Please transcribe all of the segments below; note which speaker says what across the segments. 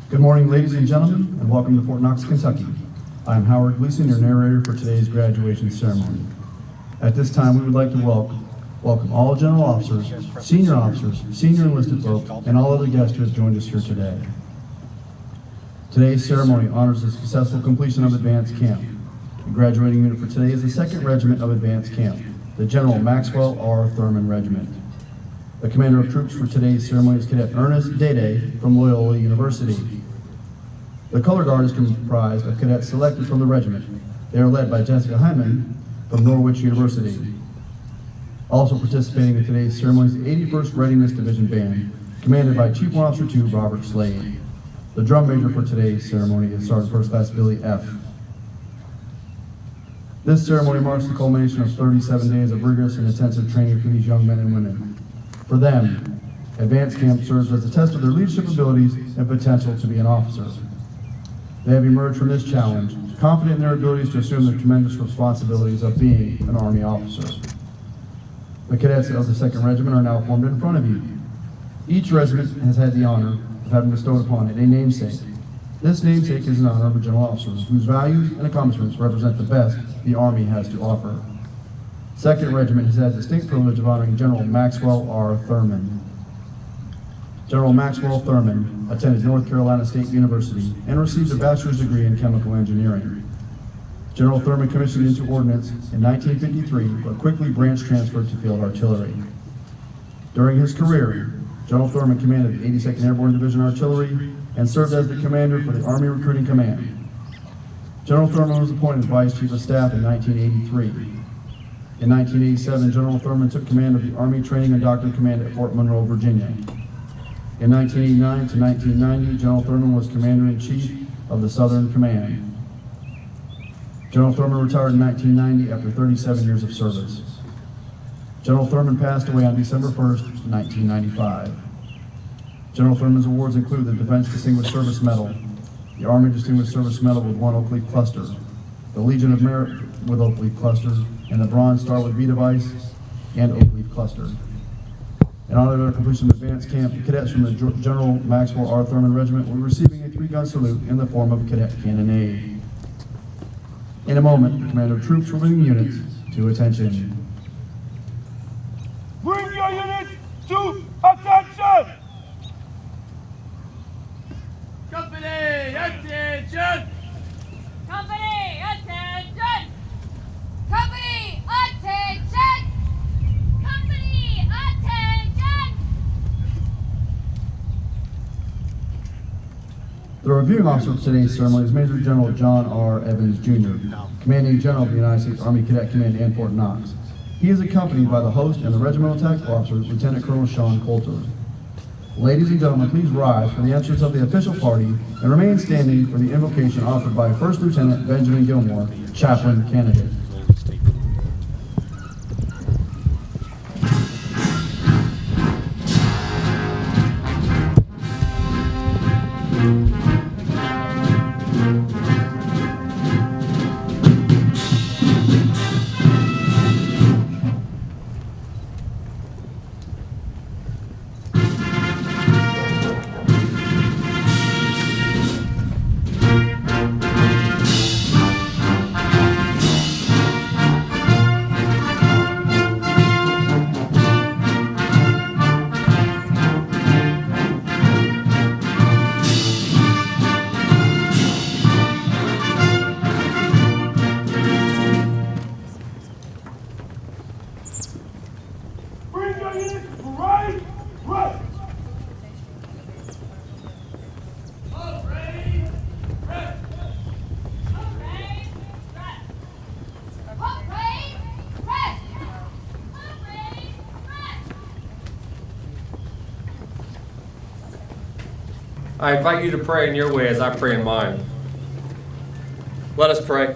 Speaker 1: Good morning, ladies and gentlemen, and welcome to Fort Knox, Kentucky. I'm Howard Gleason, your narrator for today's graduation ceremony. At this time, we would like to welcome all general officers, senior enlisted folks, and all other guests who have joined us here today. Today's ceremony honors the successful completion of advanced camp. The graduating unit for today is the 2nd Regiment of Advanced Camp, the General Maxwell R. Thurman Regiment. The commander of troops for today's ceremony is Cadet Ernest Dede from Loyola University. The color guard is comprised of cadets selected from the regiment. They are led by Jessica Hyman from Norwich University. Also participating in today's ceremony is the 81st Readiness Division Band, commanded by Chief Warrant Officer 2 Robert Slade. The drum major for today's ceremony is Sergeant First Class Billy F. This ceremony marks the culmination of 37 days of rigorous and intensive training for these young men and women. For them, advanced camp serves as a test of their leadership abilities and potential to be an officer. They have emerged from this challenge, confident in their abilities to assume the tremendous responsibilities of being an Army officer. The cadets of the 2nd Regiment are now formed in front of you. Each regiment has had the honor of having bestowed upon it a namesake. This namesake is in honor of a general officer whose values and accomplishments represent the best the Army has to offer. 2nd Regiment has had the distinct privilege of honoring General Maxwell R. Thurman. General Maxwell Thurman attended North Carolina State University and received a bachelor's degree in chemical engineering. General Thurman commissioned into ordnance in 1953, but quickly branch transferred to field artillery. During his career, General Thurman commanded the 82nd Airborne Division Artillery and served as the commander for the Army Recruiting Command. General Thurman was appointed Vice Chief of Staff in 1983. In 1987, General Thurman took command of the Army Training and Doctrine Command at Fort Monroe, Virginia. In 1989 to 1990, General Thurman was Commander-in-Chief of the Southern Command. General Thurman retired in 1990 after 37 years of service. General Thurman passed away on December 1st, 1995. General Thurman's awards include the Defense Distinguished Service Medal, the Army Distinguished Service Medal with 1 Oak Leaf Cluster, the Legion of Merit with Oak Leaf Cluster, and the Bronze Star with V device and Oak Leaf Cluster. In honor of their completion of advanced camp, the cadets from the General Maxwell R. Thurman Regiment will be receiving a 3-gun salute in the form of cadet cannonade. In a moment, the commander of troops will bring the units to attention.
Speaker 2: Bring your units to attention!
Speaker 3: Company, attention!
Speaker 4: Company, attention! Company, attention! Company, attention!
Speaker 1: The reviewing officer for today's ceremony is Major General John R. Evans, Jr., Commanding General of the United States Army Cadet Command in Fort Knox. He is accompanied by the host and the regimental tactical officer, Lieutenant Colonel Sean Coulter. Ladies and gentlemen, please rise for the entrance of the official party and remain standing for the invocation offered by First Lieutenant Benjamin Gilmore, Chaplain Candidate.
Speaker 5: I invite you to pray in your way as I pray in mine. Let us pray.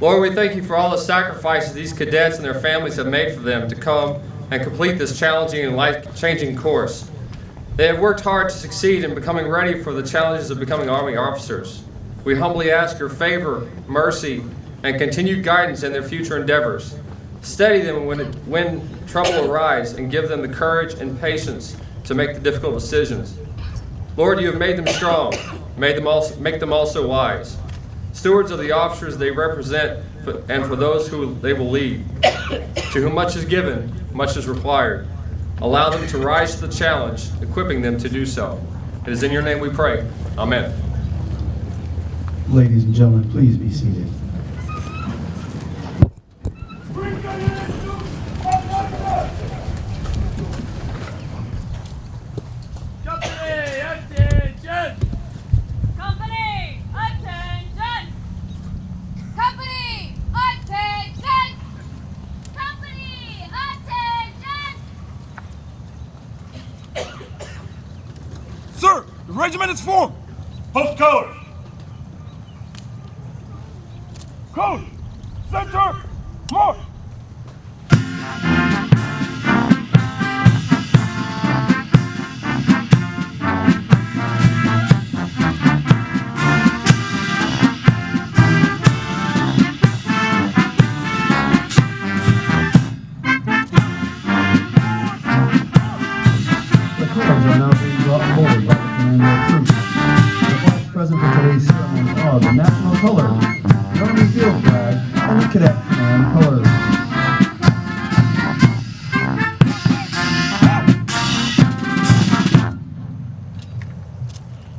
Speaker 5: Lord, we thank you for all the sacrifices these cadets and their families have made for them to come and complete this challenging and life-changing course. They have worked hard to succeed in becoming ready for the challenges of becoming Army officers. We humbly ask your favor, mercy, and continued guidance in their future endeavors. Steady them when trouble arises and give them the courage and patience to make the difficult decisions. Lord, you have made them strong, make them also wise. Stewards of the officers they represent, and for those who they will lead. To whom much is given, much is required. Allow them to rise to the challenge, equipping them to do so. It is in your name we pray. Amen.
Speaker 1: Ladies and gentlemen, please be seated.
Speaker 2: Bring your units to attention!
Speaker 3: Company, attention!
Speaker 4: Company, attention! Company, attention! Company, attention!
Speaker 2: Sir, the regiment is formed. Post colors. Code. Center. March.
Speaker 1: The colors are now being brought forward by the commander of troops. The flags present for today's ceremony are the national colors, the Army field flag, and the cadet command colors.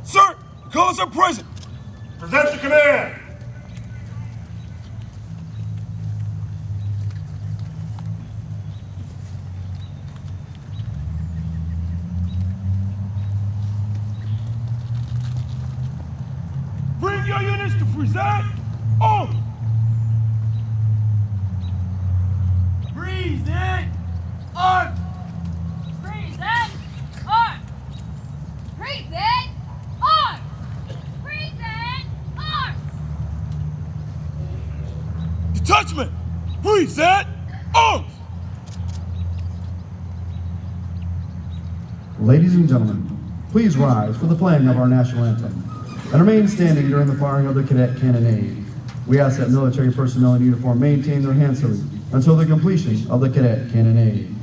Speaker 2: Sir, the colors are present. Present the command. Bring your units to present. On.
Speaker 3: Present! On!
Speaker 4: Present, on! Present, on! Present, on!
Speaker 2: Detachment. Present. On.
Speaker 1: Ladies and gentlemen, please rise for the playing of our national anthem and remain standing during the firing of the cadet cannonade. We ask that military personnel in uniform maintain their hand salute until the completion of the cadet cannonade.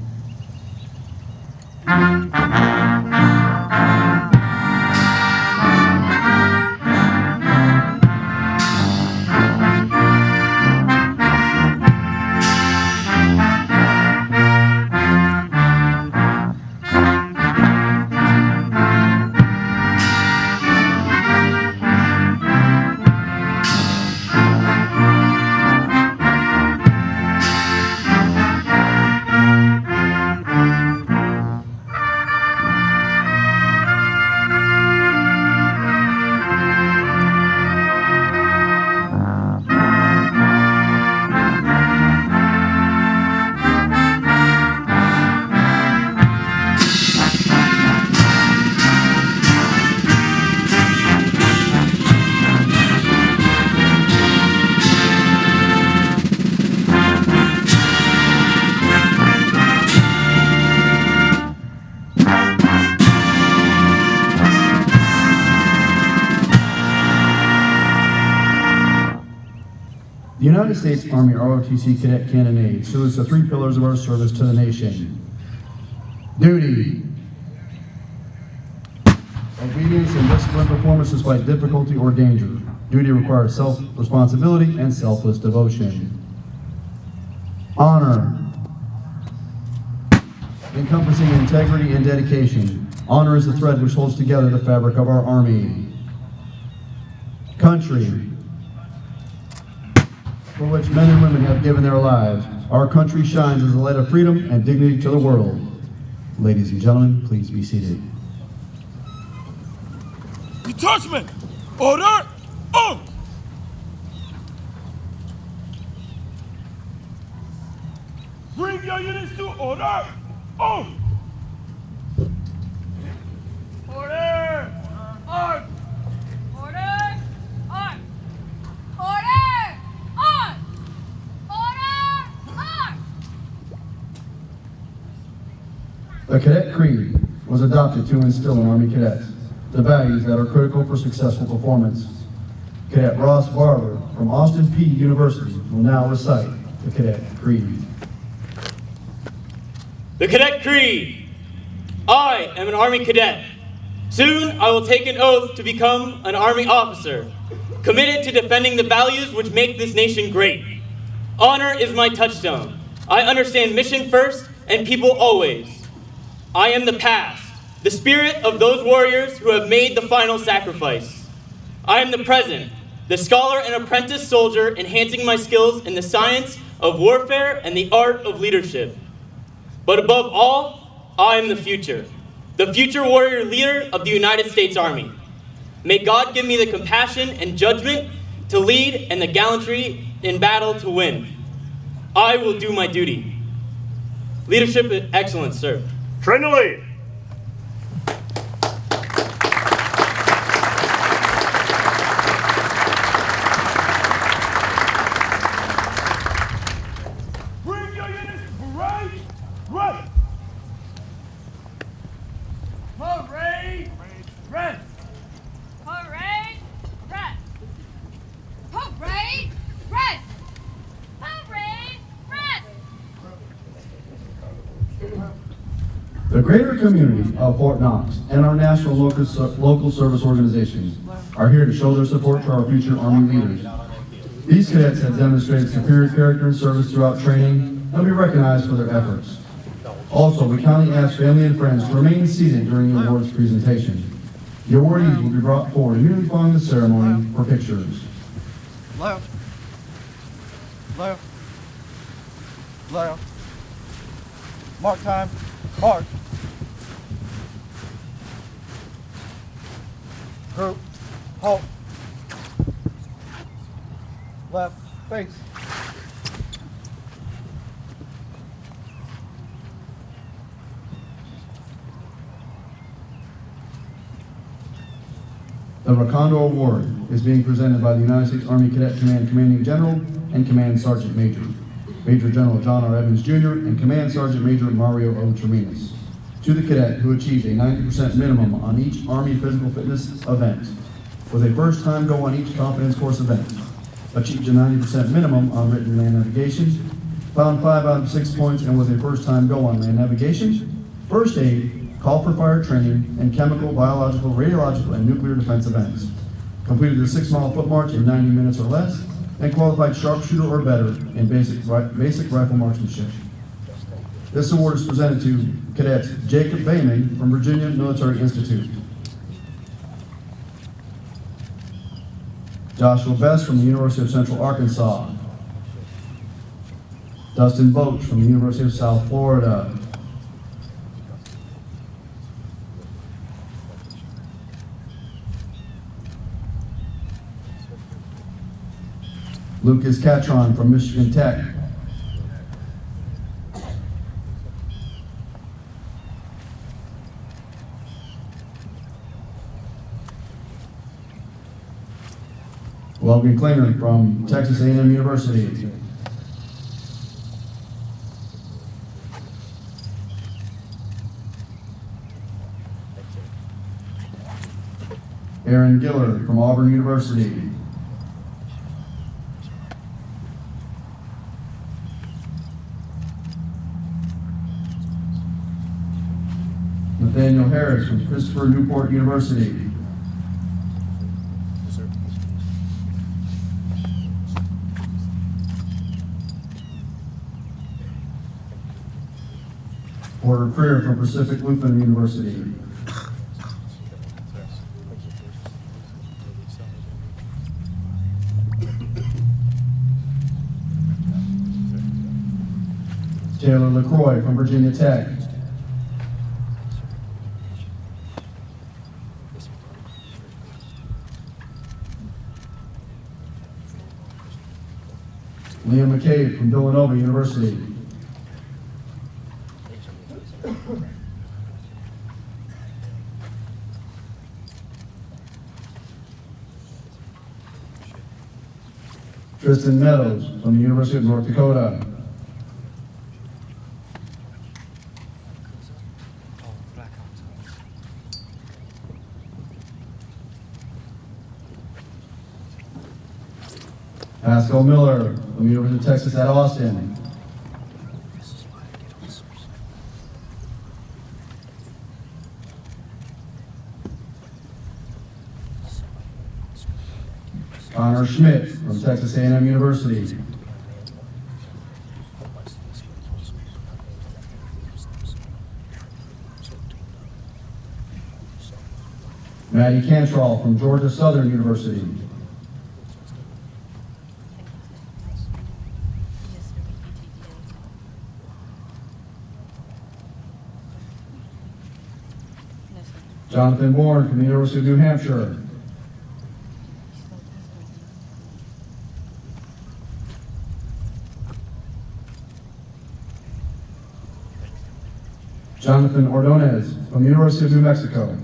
Speaker 1: The United States Army ROTC Cadet Cannonade salutes the three pillars of our service to the nation. Duty. Obedience and disciplined performance despite difficulty or danger. Duty requires self-responsibility and selfless devotion. Honor. Encompassing integrity and dedication. Honor is the thread which holds together the fabric of our Army. Country. For which men and women have given their lives. Our country shines as a light of freedom and dignity to the world. Ladies and gentlemen, please be seated.
Speaker 2: Detachment. Order. On. Bring your units to order. On.
Speaker 3: Order! On!
Speaker 4: Order, on! Order, on! Order, on!
Speaker 1: The Cadet Creed was adopted to instill in Army cadets the values that are critical for successful performance. Cadet Ross Barber from Austin P University will now recite the Cadet Creed.
Speaker 6: The Cadet Creed. I am an Army cadet. Soon, I will take an oath to become an Army officer, committed to defending the values which make this nation great. Honor is my touchstone. I understand mission first and people always. I am the past, the spirit of those warriors who have made the final sacrifice. I am the present, the scholar and apprentice soldier enhancing my skills in the science of warfare and the art of leadership. But above all, I am the future warrior leader of the United States Army. May God give me the compassion and judgment to lead and the gallantry in battle to win. I will do my duty. Leadership and excellence, sir.
Speaker 2: Train to lead. Bring your units to parade. Right.
Speaker 3: Parade, rest.
Speaker 4: Parade, rest. Parade, rest. Parade, rest.
Speaker 1: The greater community of Fort Knox and our national local service organizations are here to show their support to our future Army leaders. These cadets have demonstrated superior character and service throughout training and will be recognized for their efforts. Also, we kindly ask family and friends to remain seated during the awards presentation. The awardees will be brought forward immediately following the ceremony for pictures.
Speaker 7: Left. Left. Left. Mark time. Mark. Group. Halt. Left. Face.
Speaker 1: The Ricardo Award is being presented by the United States Army Cadet Command Commanding General and Command Sergeant Major, Major General John R. Evans Jr. and Command Sergeant Major Mario O. Terminus, to the cadet who achieved a 90% minimum on each Army physical fitness event, was a first-time go on each confidence course event, achieved a 90% minimum on written land navigation, found 5 out of 6 points and was a first-time go on land navigation, first aid, call for fire training, and chemical, biological, radiological, and nuclear defense events. Completed a 6-mile foot march in 90 minutes or less, and qualified sharpshooter or better in basic rifle marksmanship. This award is presented to Cadets Jacob Bayman from Virginia Military Institute, Joshua Best from the University of Central Arkansas, Dustin Boach from the University of South Florida, Lucas Catron from Michigan Tech, Logan Klinger from Texas A&M University, Aaron Gillard from Auburn University, Nathaniel Harris from Christopher Newport University, Porter Freer from Pacific Lutheran University, Taylor LaCroix from Virginia Tech, Liam McCabe from Villanova University, Tristan Meadows from the University of North Dakota, Pascal Miller from the University of Texas at Austin, Connor Schmidt from Texas A&M University. Maddie Cantrell from Georgia Southern University. Jonathan Bourne from the University of New Hampshire. Jonathan Ordonez from the University of New Mexico.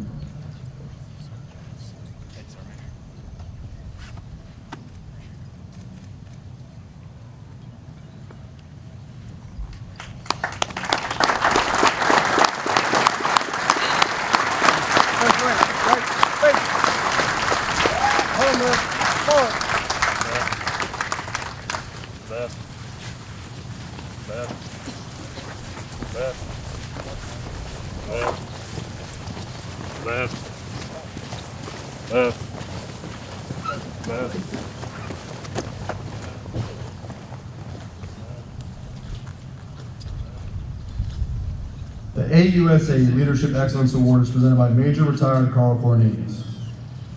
Speaker 1: The AUSA Leadership Excellence Award is presented by Major Retired Carl Cornelius.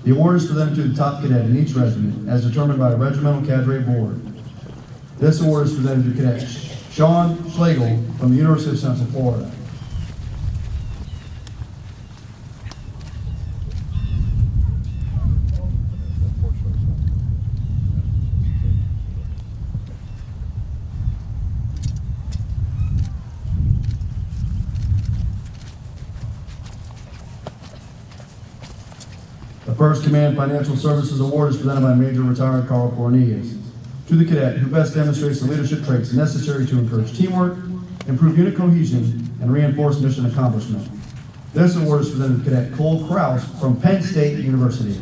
Speaker 1: The award is presented to the top cadet in each regiment as determined by a regimental cadre board. This award is presented to Cadet Sean Schlegel from the University of Central Florida. The First Command Financial Services Award is presented by Major Retired Carl Cornelius to the cadet who best demonstrates the leadership traits necessary to encourage teamwork, improve unit cohesion, and reinforce mission accomplishment. This award is presented to Cadet Cole Krause from Penn State University.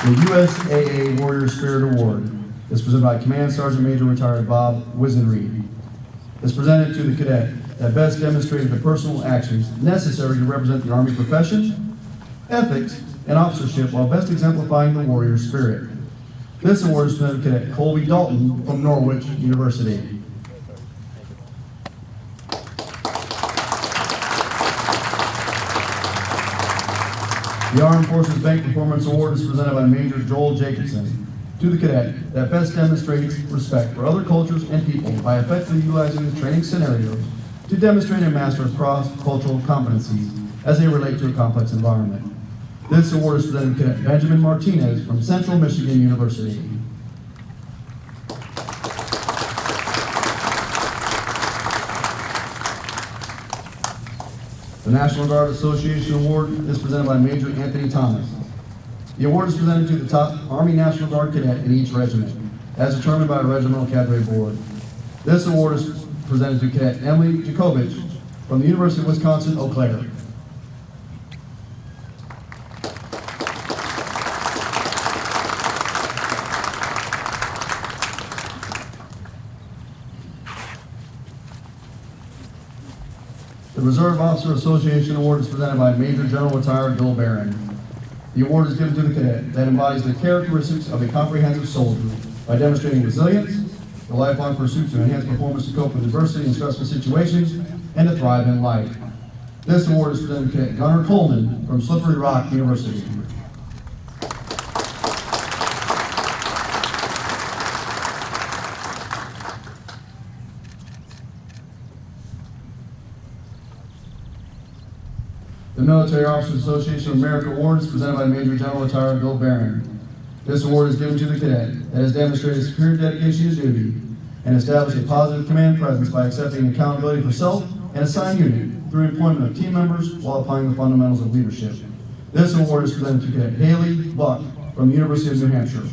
Speaker 1: The USAA Warrior Spirit Award is presented by Command Sergeant Major Retired Bob Wisenreed. Is presented to the cadet that best demonstrated the personal actions necessary to represent the Army profession, ethics, and officership while best exemplifying the warrior spirit. This award is presented to Cadet Colby Dalton from Norwich University. The Armed Forces Bank Performance Award is presented by Major Joel Jacobson to the cadet that best demonstrates respect for other cultures and people by effectively utilizing the training scenarios to demonstrate and master cross-cultural competencies as they relate to a complex environment. This award is presented to Cadet Benjamin Martinez from Central Michigan University. The National Guard Association Award is presented by Major Anthony Thomas. The award is presented to the top Army National Guard cadet in each regiment, as determined by a regimental cadre board. This award is presented to Cadet Emily Jakovich from the University of Wisconsin-Eau Claire. The Reserve Officer Association Award is presented by Major General Retired Bill Barron. The award is given to the cadet that embodies the characteristics of a comprehensive soldier by demonstrating resilience, the lifelong pursuit to enhance performance to cope with adversity and stressful situations, and to thrive in life. This award is presented to Cadet Gunnar Coleman from Slippery Rock University. The Military Officers Association of America Award is presented by Major General Retired Bill Barron. This award is given to the cadet that has demonstrated superior dedication to duty and established a positive command presence by accepting accountability for self and assigned unit through employment of team members while applying the fundamentals of leadership. This award is presented to Cadet Haley Buck from the University of New Hampshire.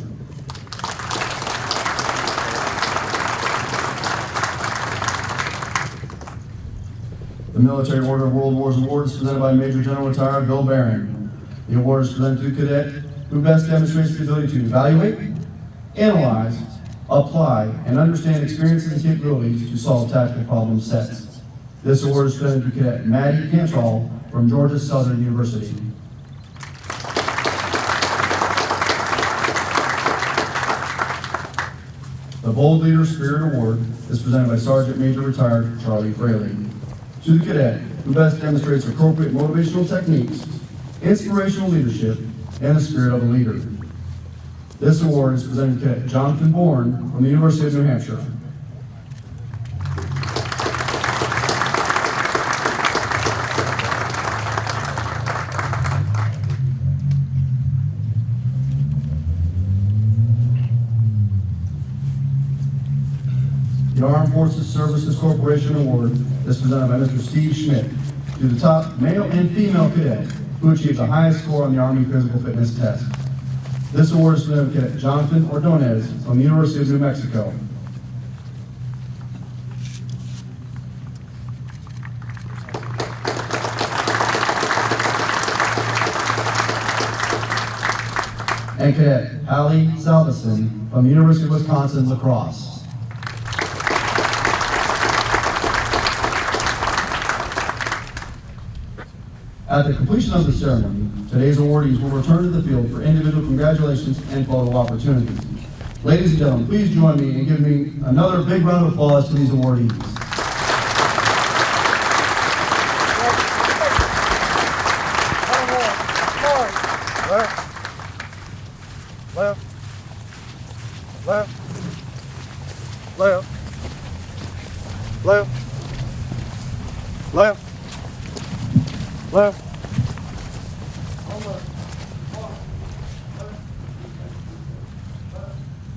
Speaker 1: The Military Order of World Wars Award is presented by Major General Retired Bill Barron. The award is presented to the cadet who best demonstrates the ability to evaluate, analyze, apply, and understand experiences and capabilities to solve tactical problem sets. This award is presented to Cadet Maddie Cantrell from Georgia Southern University. The Bold Leader Spirit Award is presented by Sergeant Major Retired Charlie Fraley. To the cadet who best demonstrates appropriate motivational techniques, inspirational leadership, and the spirit of a leader. This award is presented to Cadet Jonathan Bourne from the University of New Hampshire. The Armed Forces Services Corporation Award is presented by Mr. Steve Schmidt to the top male and female cadet who achieved the highest score on the Army Physical Fitness Test. This award is presented to Cadet Jonathan Ordonez from the University of New Mexico. And Cadet Allie Salveson from the University of Wisconsin La Crosse. At the completion of the ceremony, today's awardees will return to the field for individual congratulations and photo opportunities. Ladies and gentlemen, please join me in giving another big round of applause to these awardees.
Speaker 7: Left. Left. Left. Left. Left. Left.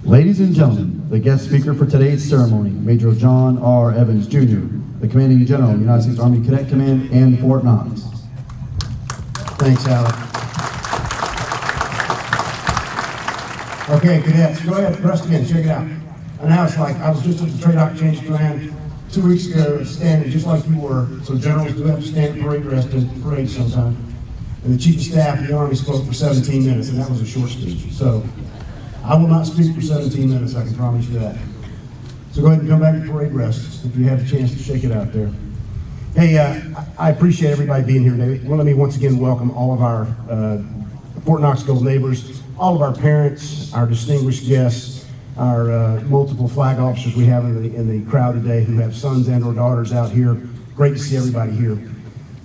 Speaker 1: Ladies and gentlemen, the guest speaker for today's ceremony, Major John R. Evans, Jr., the Commanding General of the United States Army Cadet Command and Fort Knox. Thanks, Alec.
Speaker 8: Okay, cadets, go ahead, rest again, check it out. And now it's like, I was just at the TRADOC change command 2 weeks ago, standing just like you were. So generals do have to stand parade rest in parade sometime. And the Chief of Staff of the Army spoke for 17 minutes, and that was a short speech. So I will not speak for 17 minutes, I can promise you that. So go ahead and come back to parade rest if you have a chance to shake it out there. Hey, I appreciate everybody being here today. Well, let me once again welcome all of our Fort Knox Gold neighbors, all of our parents, our distinguished guests, our multiple flag officers we have in the crowd today who have sons and or daughters out here. Great to see everybody here.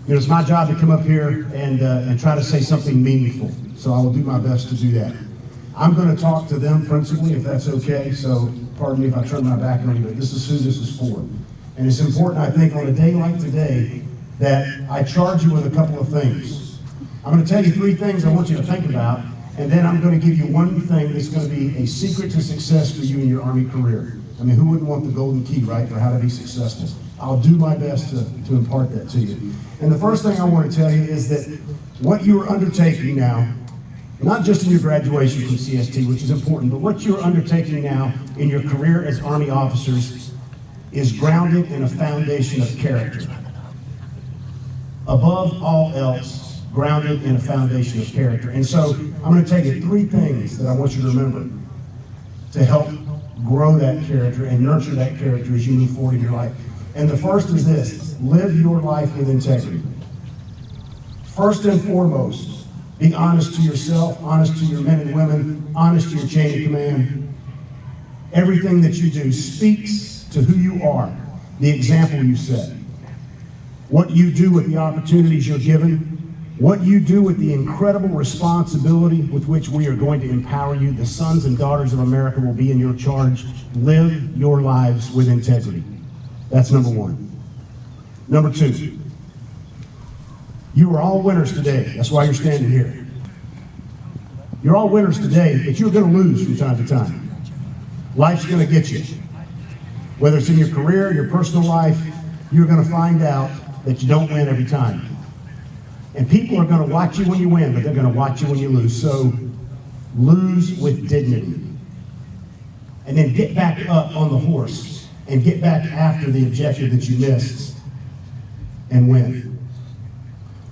Speaker 8: You know, it's my job to come up here and try to say something meaningful. So I will do my best to do that. I'm going to talk to them principally, if that's okay. So pardon me if I turn my back on you, but this is who this is for. And it's important, I think, on a day like today, that I charge you with a couple of things. I'm going to tell you 3 things I want you to think about, and then I'm going to give you one thing that's going to be a secret to success for you in your Army career. I mean, who wouldn't want the golden key, right, for how to be successful? I'll do my best to impart that to you. And the first thing I want to tell you is that what you are undertaking now, not just in your graduation from CST, which is important, but what you're undertaking now in your career as Army officers is grounded in a foundation of character. Above all else, grounded in a foundation of character. And so I'm going to tell you 3 things that I want you to remember to help grow that character and nurture that character as you move forward in your life. And the first is this: live your life with integrity. First and foremost, be honest to yourself, honest to your men and women, honest to your chain of command. Everything that you do speaks to who you are, the example you set. What you do with the opportunities you're given, what you do with the incredible responsibility with which we are going to empower you. The sons and daughters of America will be in your charge. Live your lives with integrity. That's number 1. Number 2, you are all winners today. That's why you're standing here. You're all winners today, but you're going to lose from time to time. Life's going to get you. Whether it's in your career, your personal life, you're going to find out that you don't win every time. And people are going to watch you when you win, but they're going to watch you when you lose. So lose with dignity. And then get back up on the horse and get back after the objective that you missed and win.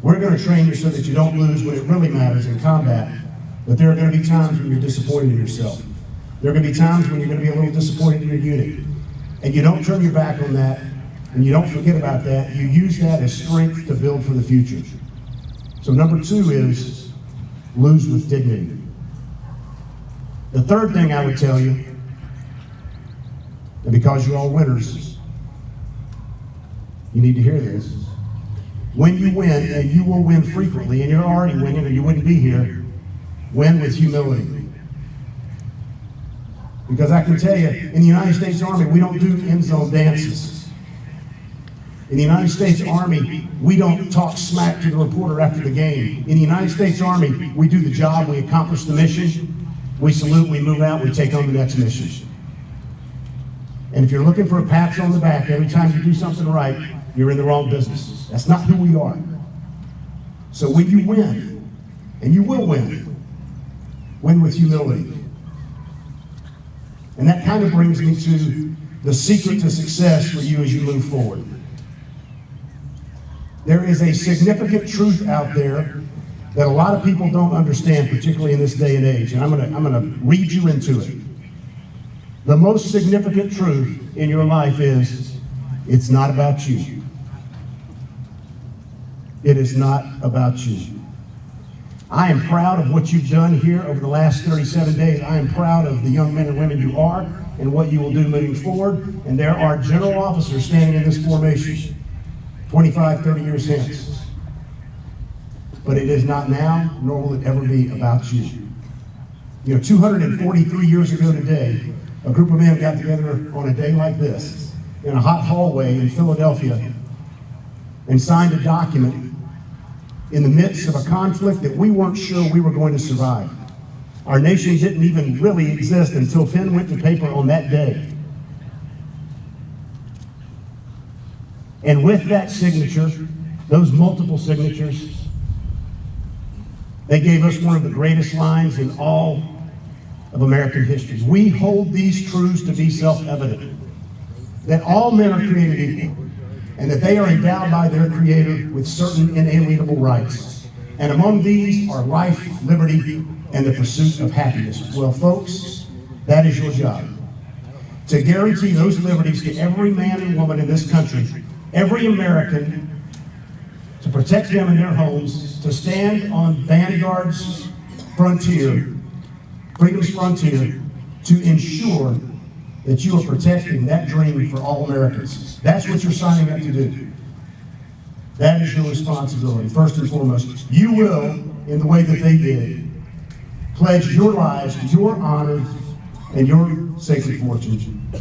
Speaker 8: We're going to train you so that you don't lose when it really matters in combat. But there are going to be times when you're disappointed in yourself. There are going to be times when you're going to be a little disappointed in your unit. And you don't turn your back on that. and you don't forget about that, you use that as strength to build for the future. So number 2 is lose with dignity. The third thing I would tell you, and because you're all winners, you need to hear this. When you win, and you will win frequently, and you're already winning or you wouldn't be here, win with humility. Because I can tell you, in the United States Army, we don't do end zone dances. In the United States Army, we don't talk smack to the reporter after the game. In the United States Army, we do the job, we accomplish the mission, we salute, we move out, we take on the next mission. And if you're looking for a pat on the back every time you do something right, you're in the wrong business. That's not who we are. So when you win, and you will win with humility. And that kind of brings me to the secret to success for you as you move forward. There is a significant truth out there that a lot of people don't understand, particularly in this day and age. And I'm gonna read you into it. The most significant truth in your life is, it's not about you. It is not about you. I am proud of what you've done here over the last 37 days. I am proud of the young men and women you are and what you will do moving forward. And there are general officers standing in this formation 25, 30 years hence. But it is not now, nor will it ever be about you. You know, 243 years ago today, a group of men got together on a day like this in a hot hallway in Philadelphia and signed a document in the midst of a conflict that we weren't sure we were going to survive. Our nation didn't even really exist until pen went to paper on that day. And with that signature, those multiple signatures, they gave us one of the greatest lines in all of American history. We hold these truths to be self-evident, that all men are created equal, and that they are endowed by their Creator with certain inalienable rights. And among these are life, liberty, and the pursuit of happiness. Well, folks, that is your job. To guarantee those liberties to every man and woman in this country, every American, to protect them in their homes, to stand on Vanguard's frontier, freedom's frontier, to ensure that you are protecting that dream for all Americans. That's what you're signing up to do. That is your responsibility, first and foremost. You will, in the way that they did, pledge your lives, your honor, and your sacred fortune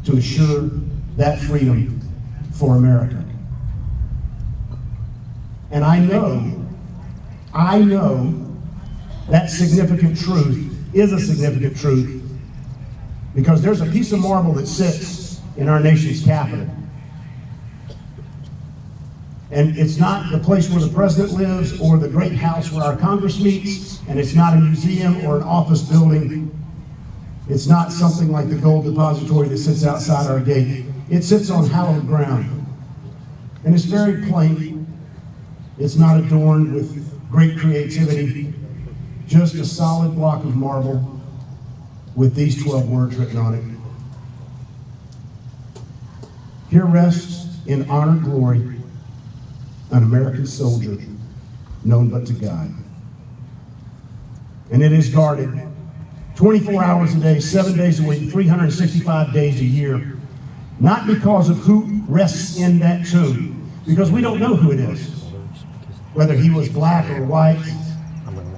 Speaker 8: to assure that freedom for America. And I know that significant truth is a significant truth because there's a piece of marble that sits in our nation's capital. And it's not the place where the president lives or the great house where our Congress meets, and it's not a museum or an office building. It's not something like the gold depository that sits outside our gate. It sits on hallowed ground. And it's very plain. It's not adorned with great creativity, just a solid block of marble with these 12 words written on it. Here rests in honored glory an American soldier known but to God. And it is guarded 24 hours a day, 7 days a week, 365 days a year, not because of who rests in that tomb, because we don't know who it is, whether he was black or white,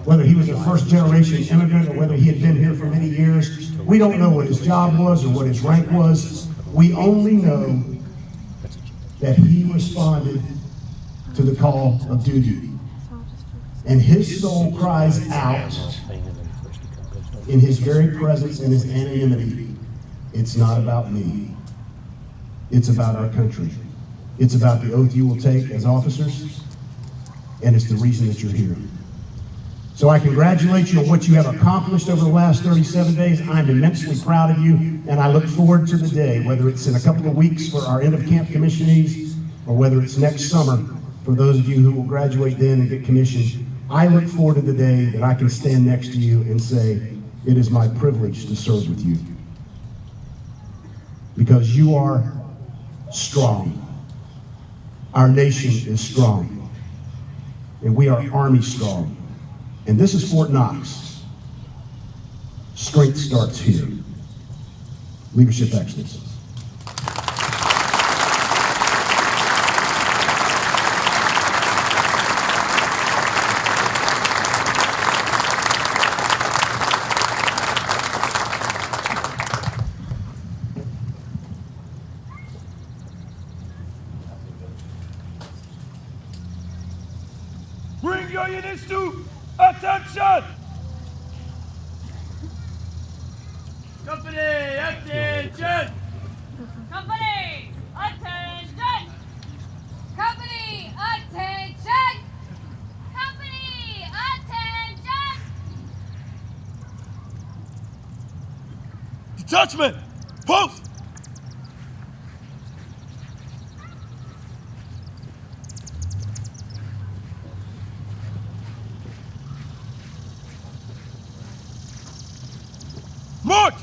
Speaker 8: whether he was a first-generation immigrant or whether he had been here for many years. We don't know what his job was or what his rank was. We only know that he responded to the call of duty. And his soul cries out in his very presence and his anonymity, it's not about me. It's about our country. It's about the oath you will take as officers, and it's the reason that you're here. So I congratulate you on what you have accomplished over the last 37 days. I'm immensely proud of you, and I look forward to the day, whether it's in a couple of weeks for our end of camp commissionees, or whether it's next summer for those of you who will graduate then and get commissioned. I look forward to the day that I can stand next to you and say, it is my privilege to serve with you. Because you are strong. Our nation is strong. And we are Army strong. And this is Fort Knox. Strength starts here. Leadership excellence.
Speaker 2: Bring your units to attention!
Speaker 3: Company, attention!
Speaker 4: Company, attention! Company, attention! Company, attention!
Speaker 2: Detachment, post! March!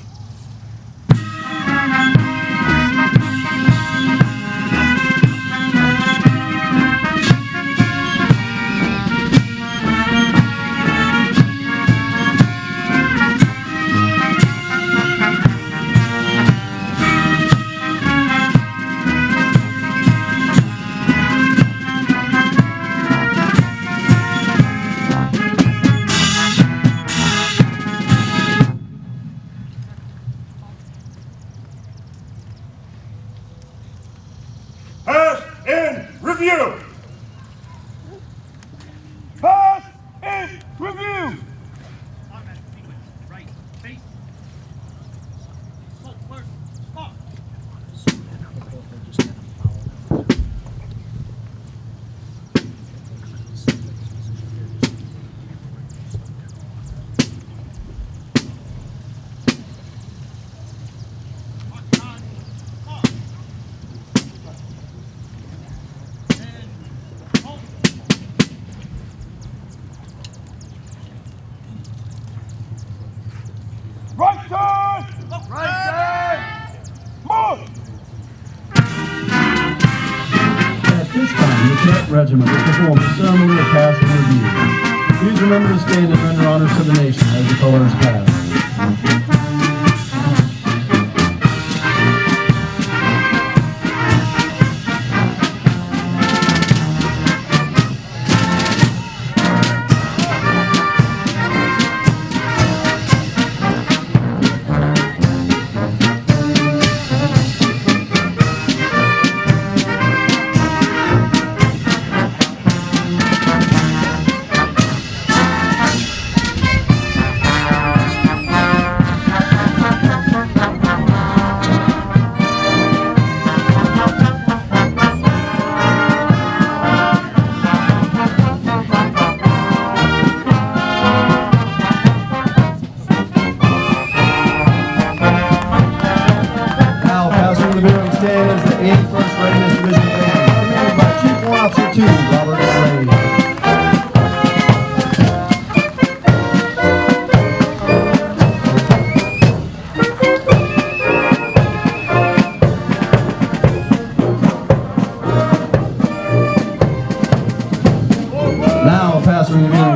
Speaker 2: Pass in review! Pass in review!
Speaker 3: Right, face. Slow, clear, stop.
Speaker 2: Right turn!
Speaker 3: Right
Speaker 2: Move!
Speaker 1: At this time, the Cadet Regiment will perform the ceremony of pass and review. Please remember to stand and render honors to the nation as the colors pass.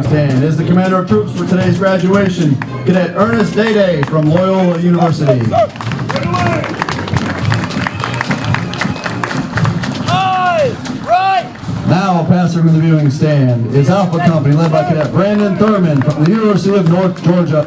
Speaker 1: Stand is the commander of troops for today's graduation, Cadet Ernest Day from Loyola University. Now passing from the viewing stand is Alpha Company led by Cadet Brandon Thurman from the University of North Georgia.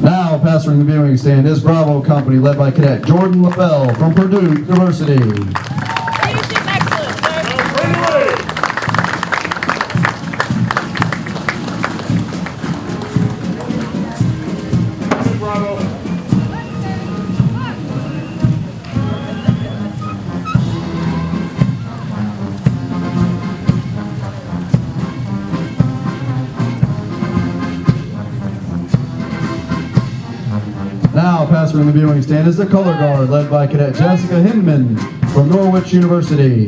Speaker 1: Now passing the viewing stand is Bravo Company led by Cadet Jordan LaBelle from Purdue University.
Speaker 4: Leadership excellence, sir.
Speaker 1: Now, passing the viewing stand is the color guard, led by Cadet Jessica Hinman from Norwich University.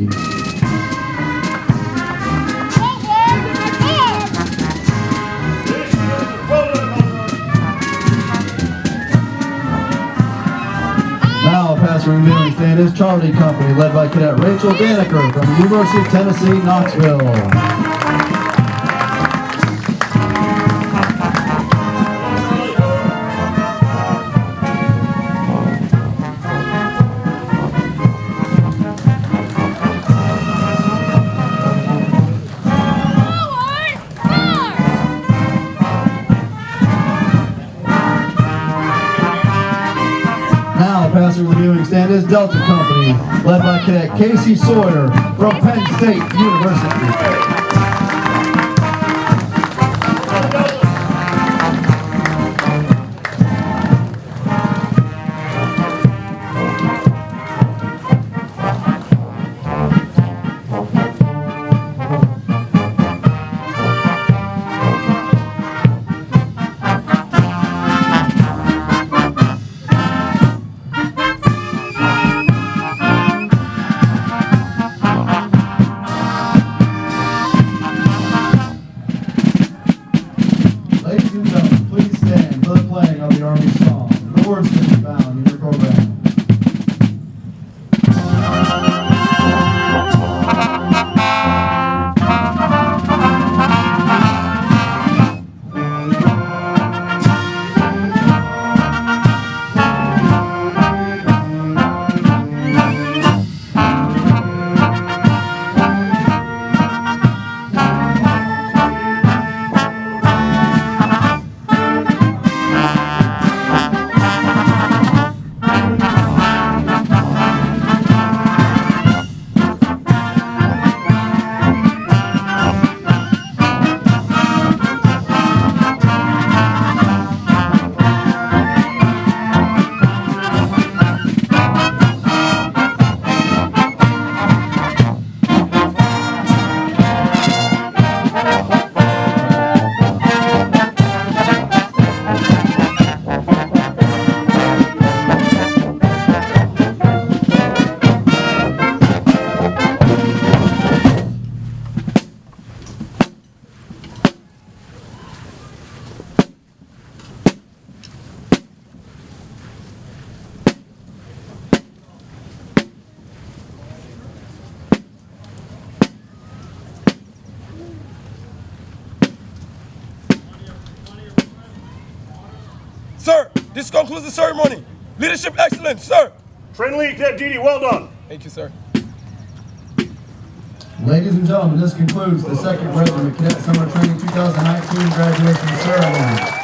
Speaker 1: Now, passing the viewing stand is Charlie Company, led by Cadet Rachel Daniker from the University of Tennessee, Knoxville. Passing the viewing stand is Delta Company, led by Cadet Casey Sawyer from Penn State University.
Speaker 2: Sir, this concludes the ceremony. Leadership excellence, sir.
Speaker 9: Train Lead Cadet Didi, well done.
Speaker 2: Thank you, sir.
Speaker 1: Ladies and gentlemen, this concludes the 2nd Regiment Cadet Summer Training 2019 graduation ceremony.